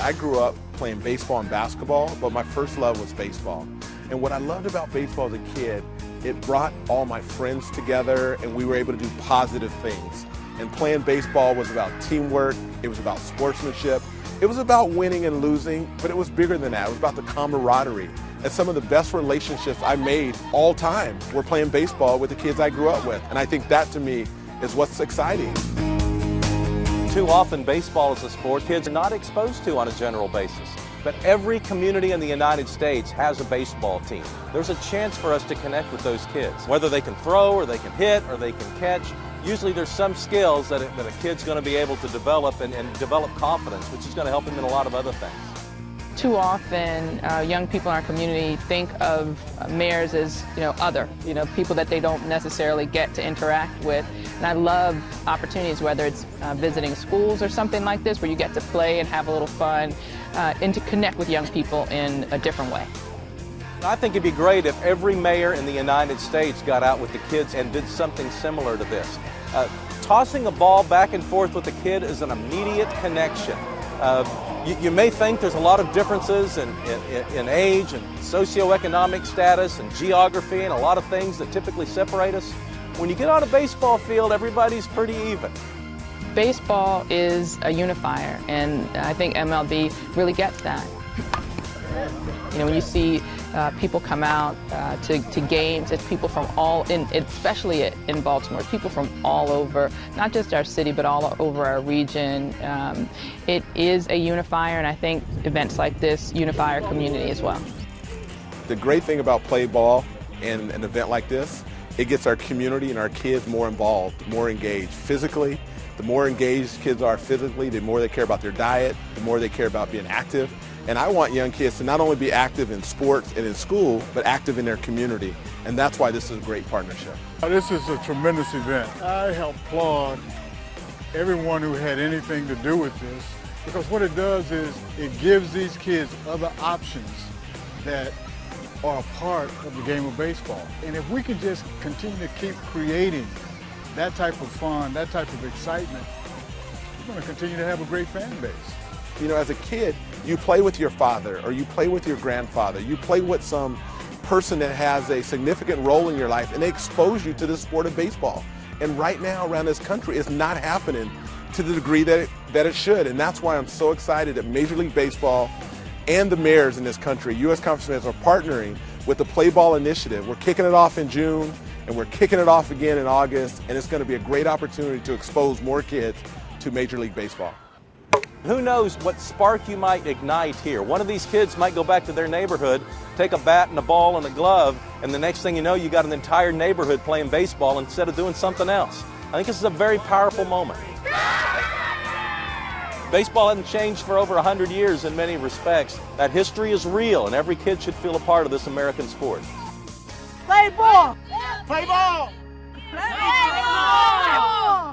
I grew up playing baseball and basketball, but my first love was baseball. And what I loved about baseball as a kid, it brought all my friends together and we were able to do positive things. And playing baseball was about teamwork, it was about sportsmanship, it was about winning and losing, but it was bigger than that. It was about the camaraderie. And some of the best relationships I made all time were playing baseball with the kids I grew up with. And I think that to me is what's exciting. Too often, baseball is a sport kids are not exposed to on a general basis. But every community in the United States has a baseball team. There's a chance for us to connect with those kids. Whether they can throw or they can hit or they can catch, usually there's some skills that a kid's going to be able to develop and develop confidence, which is going to help them in a lot of other things. Too often, young people in our community think of mayors as, other, people that they don't necessarily get to interact with. And I love opportunities, whether it's visiting schools or something like this, where you get to play and have a little fun, and to connect with young people in a different way. I think it'd be great if every mayor in the United States got out with the kids and did something similar to this. Tossing a ball back and forth with a kid is an immediate connection. You may think there's a lot of differences in age and socioeconomic status and geography and a lot of things that typically separate us. When you get on a baseball field, everybody's pretty even. Baseball is a unifier, and I think MLB really gets that. When you see people come out to games, it's people from especially in Baltimore, people from all over, not just our city, but all over our region. It is a unifier, and I think events like this unify our community as well. The great thing about play ball and an event like this, it gets our community and our kids more involved, more engaged physically. The more engaged kids are physically, the more they care about their diet, the more they care about being active. And I want young kids to not only be active in sports and in school, but active in their community. And that's why this is a great partnership. This is a tremendous event. I applaud everyone who had anything to do with this, because what it does is it gives these kids other options that are a part of the game of baseball. And if we can just continue to keep creating that type of fun, that type of excitement, we're going to continue to have a great fan base. As a kid, you play with your father or you play with your grandfather. You play with some person that has a significant role in your life, and they expose you to the sport of baseball. And right now around this country, it's not happening to the degree that it should. And that's why I'm so excited that Major League Baseball and the mayors in this country, U.S. Conference mayors, are partnering with the Play Ball Initiative. We're kicking it off in June, and we're kicking it off again in August, and it's going to be a great opportunity to expose more kids to Major League Baseball. Who knows what spark you might ignite here. One of these kids might go back to their neighborhood, take a bat and a ball and a glove, and the next thing you know, you got an entire neighborhood playing baseball instead of doing something else. I think this is a very powerful moment. Baseball hasn't changed for over 100 years in many respects. That history is real, and every kid should feel a part of this American sport. Play ball! Play ball! Play ball!